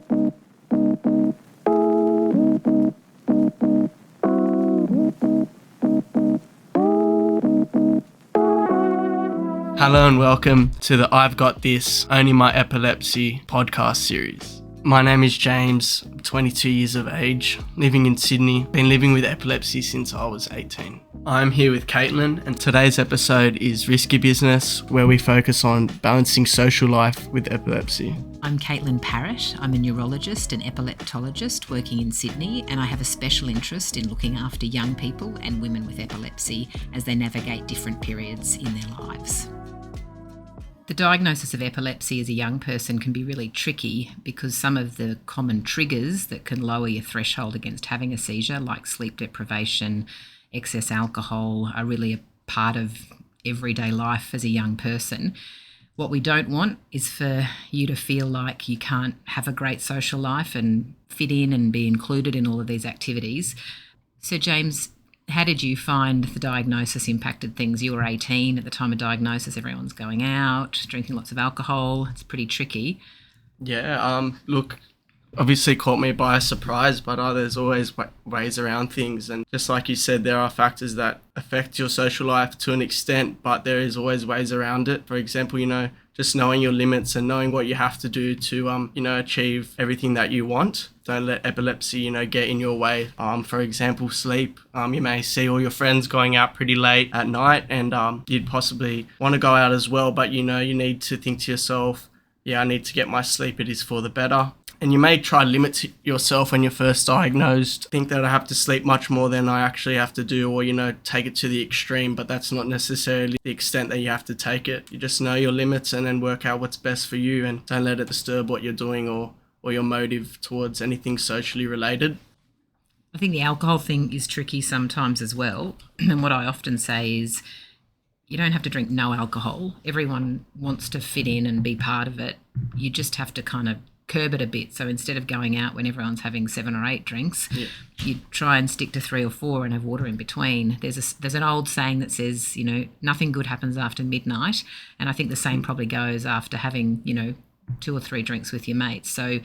Hello and welcome to the I've Got This, Only My Epilepsy podcast series. My name is James, I'm 22 years of age, living in Sydney, been living with epilepsy since I was 18. I'm here with Kaitlyn and today's episode is Risky Business, where we focus on balancing social life with epilepsy. I'm Kaitlyn Parrott. I'm a neurologist and epileptologist working in Sydney, and I have a special interest in looking after young people and women with epilepsy as they navigate different periods in their lives. The diagnosis of epilepsy as a young person can be really tricky because some of the common triggers that can lower your threshold against having a seizure, like sleep deprivation, excess alcohol, are really a part of everyday life as a young person. What we don't want is for you to feel like you can't have a great social life and fit in and be included in all of these activities. So James, how did you find the diagnosis impacted things? You were 18 at the time of diagnosis, everyone's going out, drinking lots of alcohol. It's pretty tricky. Yeah, look, obviously caught me by surprise, but there's always ways around things. And just like you said, there are factors that affect your social life to an extent, but there is always ways around it. For example, just knowing your limits and knowing what you have to do to, achieve everything that you want. Don't let epilepsy, get in your way. For example, sleep. You may see all your friends going out pretty late at night and you'd possibly want to go out as well, but you need to think to yourself, I need to get my sleep. It is for the better. And you may try to limit yourself when you're first diagnosed. Think that I have to sleep much more than I actually have to do, or, take it to the extreme, but that's not necessarily the extent that you have to take it. You just know your limits and then work out what's best for you and don't let it disturb what you're doing or your motive towards anything socially related. I think the alcohol thing is tricky sometimes as well. And what I often say is you don't have to drink no alcohol. Everyone wants to fit in and be part of it. You just have to kind of curb it a bit. So instead of going out when everyone's having 7 or 8 drinks, you try and stick to 3 or 4 and have water in between. There's an old saying that says, nothing good happens after midnight. And I think the same probably goes after having, 2 or 3 drinks with your mates. So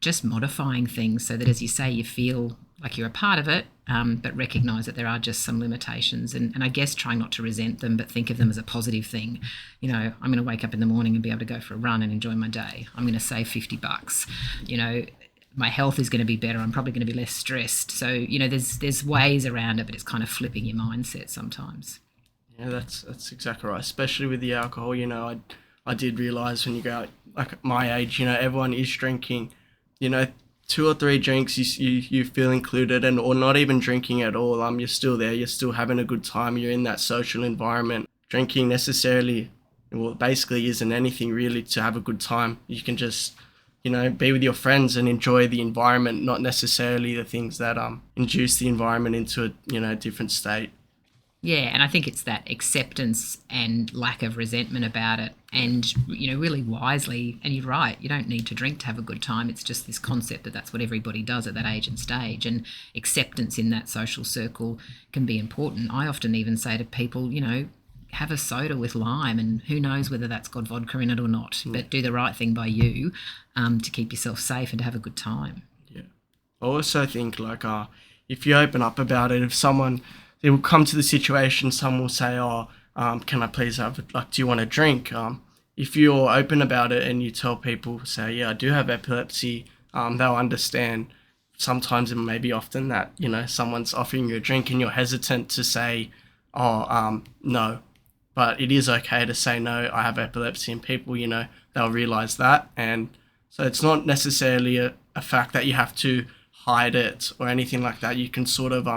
just modifying things so that, as you say, you feel like you're a part of it, but recognise that there are just some limitations and I guess trying not to resent them, but think of them as a positive thing. I'm going to wake up in the morning and be able to go for a run and enjoy my day. I'm going to save $50. My health is going to be better. I'm probably going to be less stressed. So, there's ways around it, but it's kind of flipping your mindset sometimes. Yeah, that's exactly right. Especially with the alcohol, I did realise when you go out, like at my age, everyone is drinking, 2 or 3 drinks, you feel included, and or not even drinking at all. You're still there. You're still having a good time. You're in that social environment. Drinking necessarily, basically isn't anything really to have a good time. You can just, be with your friends and enjoy the environment, not necessarily the things that induce the environment into a different state. Yeah, and I think it's that acceptance and lack of resentment about it and, really wisely, and you're right, you don't need to drink to have a good time. It's just this concept that that's what everybody does at that age and stage, and acceptance in that social circle can be important. I often even say to people, have a soda with lime, and who knows whether that's got vodka in it or not, but do the right thing by you to keep yourself safe and to have a good time. Yeah. I also think, if you open up about it, if someone... It will come to the situation, someone will say, can I please have, do you want a drink? If you're open about it and you tell people, say, yeah, I do have epilepsy, they'll understand. Sometimes it may be often that, someone's offering you a drink and you're hesitant to say, no. But it is okay to say, no, I have epilepsy, and people, they'll realise that. And so it's not necessarily a fact that you have to hide it or anything like that. You can sort of...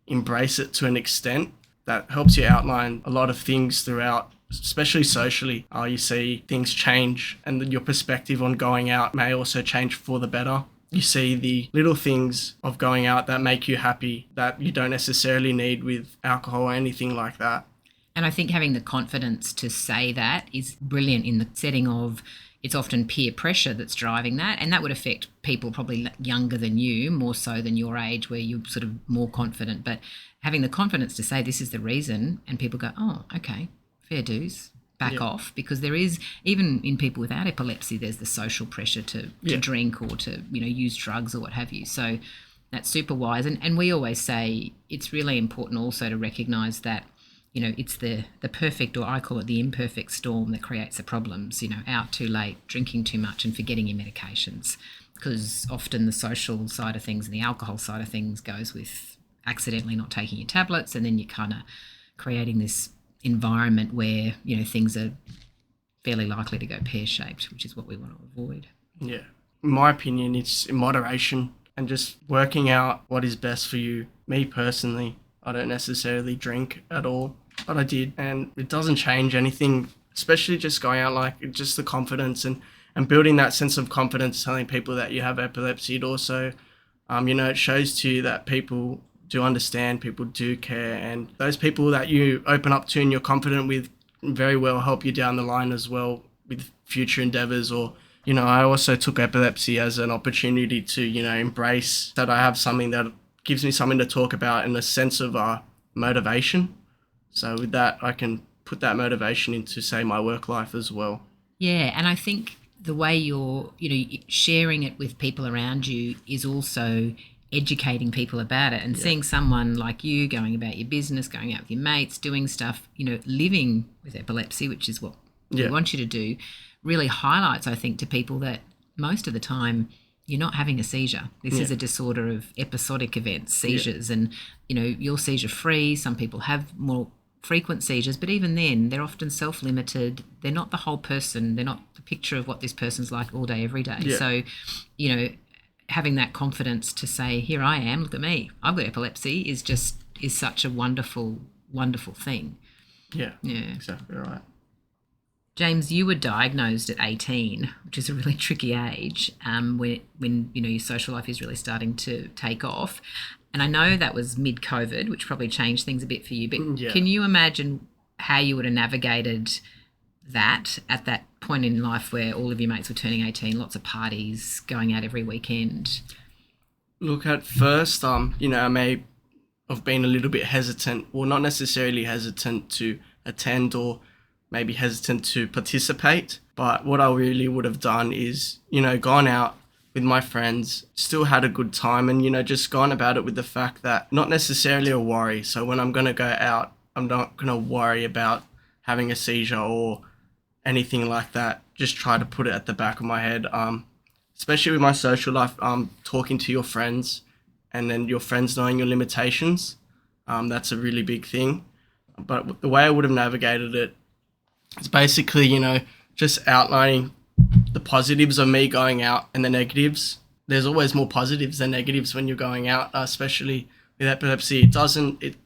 embrace it to an extent that helps you outline a lot of things throughout, especially socially. You see things change and your perspective on going out may also change for the better. You see the little things of going out that make you happy that you don't necessarily need with alcohol or anything like that. And I think having the confidence to say that is brilliant in the setting of it's often peer pressure that's driving that, and that would affect people probably younger than you, more so than your age where you're sort of more confident. But having the confidence to say this is the reason, and people go, oh, okay, fair dues, back off, because there is, even in people without epilepsy, there's the social pressure to drink or to, use drugs or what have you. So that's super wise. And we always say it's really important also to recognise that, it's the perfect, or I call it the imperfect storm, that creates the problems, out too late, drinking too much and forgetting your medications. Because often the social side of things and the alcohol side of things goes with accidentally not taking your tablets, and then you're kind of creating this environment where, things are fairly likely to go pear-shaped, which is what we want to avoid. Yeah. In my opinion, it's in moderation and just working out what is best for you. Me personally, I don't necessarily drink at all, but I did, and it doesn't change anything, especially just going out, like just the confidence and building that sense of confidence, telling people that you have epilepsy. It also, it shows to you that people do understand, people do care, and those people that you open up to and you're confident with very well help you down the line as well with future endeavors. Or, I also took epilepsy as an opportunity to, embrace that I have something that gives me something to talk about in a sense of motivation. So with that, I can put that motivation into, say, my work life as well. Yeah, and I think the way you're, sharing it with people around you is also educating people about it, and seeing someone like you going about your business, going out with your mates, doing stuff, living with epilepsy, which is what we want you to do, really highlights, I think, to people that most of the time you're not having a seizure. This is a disorder of episodic events, seizures, and, you're seizure free. Some people have more frequent seizures, but even then they're often self-limited. They're not the whole person. They're not the picture of what this person's like all day, every day. So, having that confidence to say, here I am, look at me, I've got epilepsy, is such a wonderful, wonderful thing. Yeah, exactly right. James, you were diagnosed at 18, which is a really tricky age, when your social life is really starting to take off. And I know that was mid-COVID, which probably changed things a bit for you. But can you imagine how you would have navigated that at that point in life where all of your mates were turning 18, lots of parties, going out every weekend? Look, at first, I may have been a little bit hesitant, well, not necessarily hesitant to attend, or maybe hesitant to participate. But what I really would have done is, gone out with my friends, still had a good time, and, just gone about it with the fact that not necessarily a worry. So when I'm going to go out, I'm not going to worry about having a seizure or anything like that. Just try to put it at the back of my head. Especially with my social life, talking to your friends, and then your friends knowing your limitations. That's a really big thing. But the way I would have navigated it is basically, just outlining the positives of me going out and the negatives. There's always more positives than negatives when you're going out, especially with epilepsy.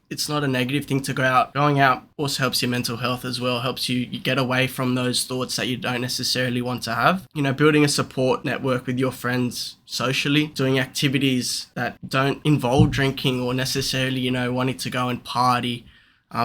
It's not a negative thing to go out. Going out also helps your mental health as well, helps you get away from those thoughts that you don't necessarily want to have. Building a support network with your friends socially, doing activities that don't involve drinking or necessarily, wanting to go and party.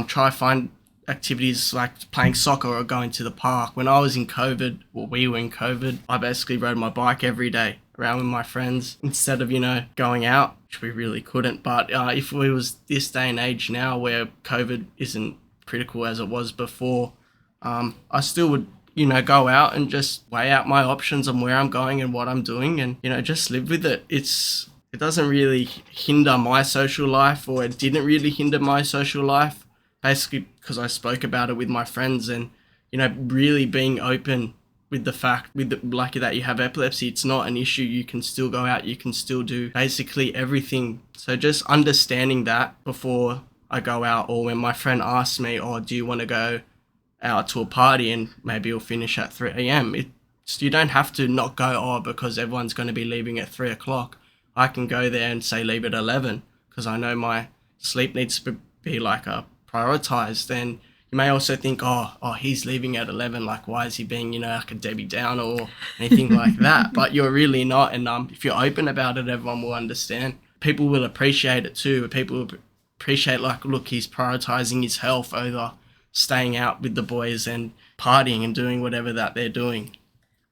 Try find activities like playing soccer or going to the park. When I was in COVID, we were in COVID, I basically rode my bike every day around with my friends instead of, going out, which we really couldn't. But if we was this day and age now where COVID isn't critical as it was before, I still would, go out and just weigh out my options on where I'm going and what I'm doing, and, just live with it. It doesn't really hinder my social life, or it didn't really hinder my social life, basically because I spoke about it with my friends, and, really being open with the fact, like that you have epilepsy. It's not an issue. You can still go out. You can still do basically everything. So just understanding that before I go out, or when my friend asks me, oh, do you want to go out to a party and maybe it'll finish at 3 a.m. You don't have to not go, because everyone's going to be leaving at 3 o'clock. I can go there and say leave at 11, because I know my sleep needs to be prioritized. Then you may also think, oh, he's leaving at 11. Like, why is he being, like a Debbie Downer or anything like that? But you're really not. And if you're open about it, everyone will understand. People will appreciate it too. People will appreciate, look, he's prioritizing his health over staying out with the boys and partying and doing whatever that they're doing.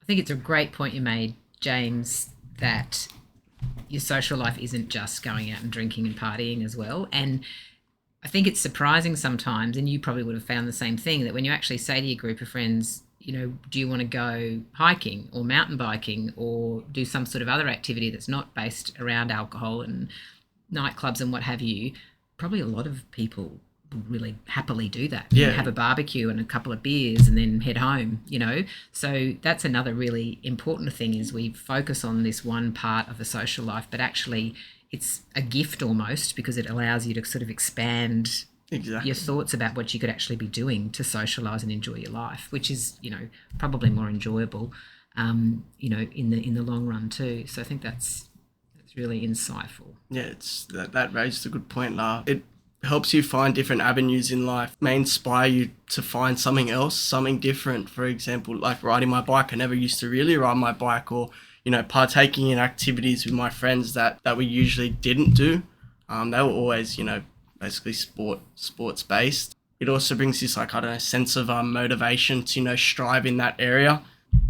I think it's a great point you made, James, that your social life isn't just going out and drinking and partying as well. And I think it's surprising sometimes, and you probably would have found the same thing, that when you actually say to your group of friends, do you want to go hiking or mountain biking or do some sort of other activity that's not based around alcohol and nightclubs and what have you, probably a lot of people will really happily do that. Yeah. Have a barbecue and a couple of beers and then head home. So that's another really important thing, is we focus on this one part of the social life, but actually it's a gift almost, because it allows you to sort of expand your thoughts about what you could actually be doing to socialise and enjoy your life, which is, probably more enjoyable, in the long run too. So I think that's really insightful. Yeah, it's that raised a good point. It helps you find different avenues in life, may inspire you to find something else, something different. For example, like riding my bike. I never used to really ride my bike, or partaking in activities with my friends that we usually didn't do. They were always, basically sports based. It also brings this sense of motivation to strive in that area.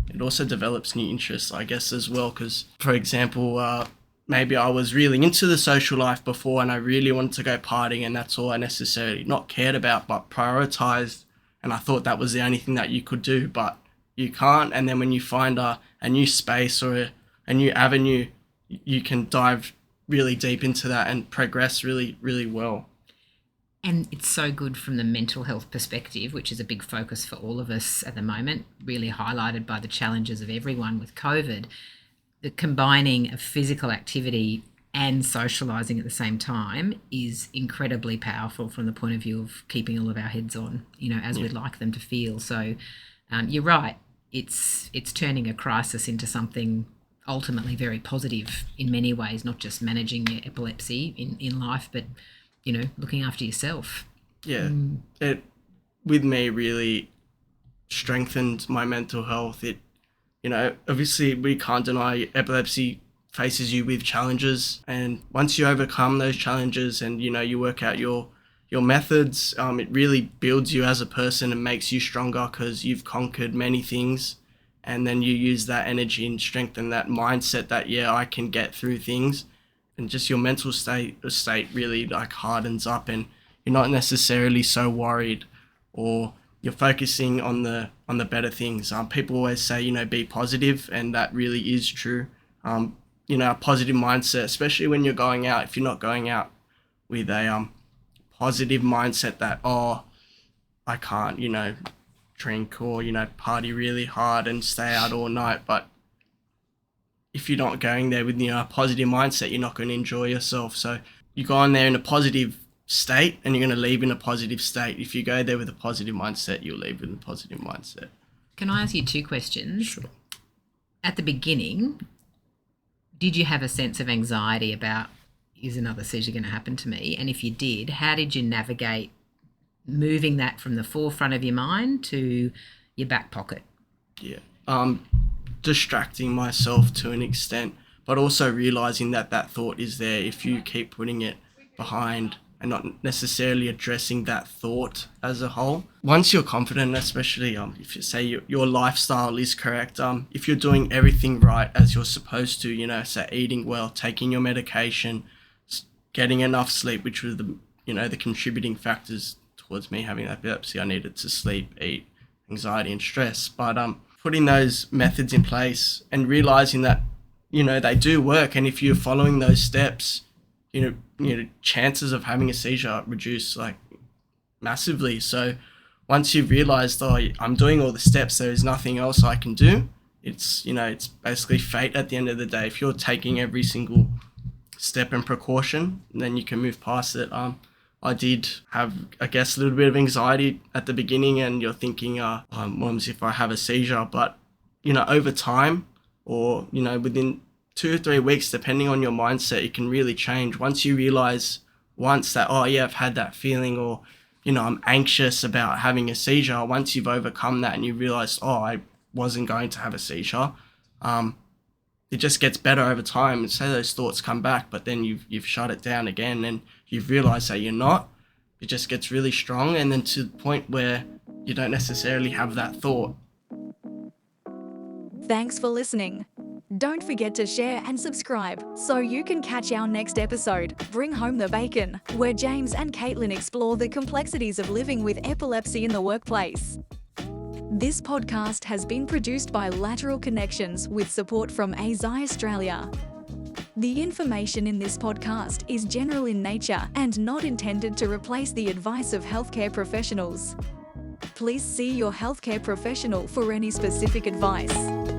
It also develops new interests, I guess, as well. Because, for example, maybe I was really into the social life before and I really wanted to go partying, and that's all I necessarily not cared about but prioritized, and I thought that was the only thing that you could do, but you can't. And then when you find a new space or a new avenue, you can dive really deep into that and progress really, really well. And it's so good from the mental health perspective, which is a big focus for all of us at the moment, really highlighted by the challenges of everyone with COVID. The combining of physical activity and socialising at the same time is incredibly powerful from the point of view of keeping all of our heads on, as we'd like them to feel. So you're right. It's turning a crisis into something ultimately very positive in many ways, not just managing your epilepsy in life, but looking after yourself. Yeah, it with me really strengthened my mental health. It, obviously we can't deny epilepsy faces you with challenges, and once you overcome those challenges and you work out your methods, it really builds you as a person and makes you stronger because you've conquered many things, and then you use that energy and strengthen that mindset that I can get through things. And just your mental state really hardens up, and you're not necessarily so worried, or you're focusing on the better things. People always say, be positive, and that really is true. A positive mindset, especially when you're going out. If you're not going out with a positive mindset that, I can't, drink or, party really hard and stay out all night, but if you're not going there with a positive mindset, you're not going to enjoy yourself. So you go on there in a positive state and you're going to leave in a positive state. If you go there with a positive mindset, you'll leave with a positive mindset. Can I ask you two questions? Sure. At the beginning, did you have a sense of anxiety about, is another seizure going to happen to me? And if you did, how did you navigate moving that from the forefront of your mind to your back pocket? Yeah. Distracting myself to an extent, but also realizing that thought is there if you keep putting it behind and not necessarily addressing that thought as a whole. Once you're confident, especially if you say your lifestyle is correct, if you're doing everything right as you're supposed to, say eating well, taking your medication, getting enough sleep, which was the contributing factors towards me having epilepsy. I needed to sleep, eat, anxiety and stress, but putting those methods in place and realizing that, they do work. And if you're following those steps, chances of having a seizure reduce massively. So once you've realized, I'm doing all the steps, there is nothing else I can do. It's, it's basically fate at the end of the day. If you're taking every single step and precaution, then you can move past it. I did have, I guess, a little bit of anxiety at the beginning, and you're thinking, what if I have a seizure? But, over time, or, within 2 or 3 weeks, depending on your mindset, it can really change. Once you realize that, I've had that feeling, or, I'm anxious about having a seizure. Once you've overcome that and you realize, I wasn't going to have a seizure, it just gets better over time. And say those thoughts come back, but then you've shut it down again, and you've realized that you're not. It just gets really strong, and then to the point where you don't necessarily have that thought. Thanks for listening. Don't forget to share and subscribe so you can catch our next episode, Bring Home the Bacon, where James and Kaitlyn explore the complexities of living with epilepsy in the workplace. This podcast has been produced by Lateral Connections with support from ASI Australia. The information in this podcast is general in nature and not intended to replace the advice of healthcare professionals. Please see your healthcare professional for any specific advice.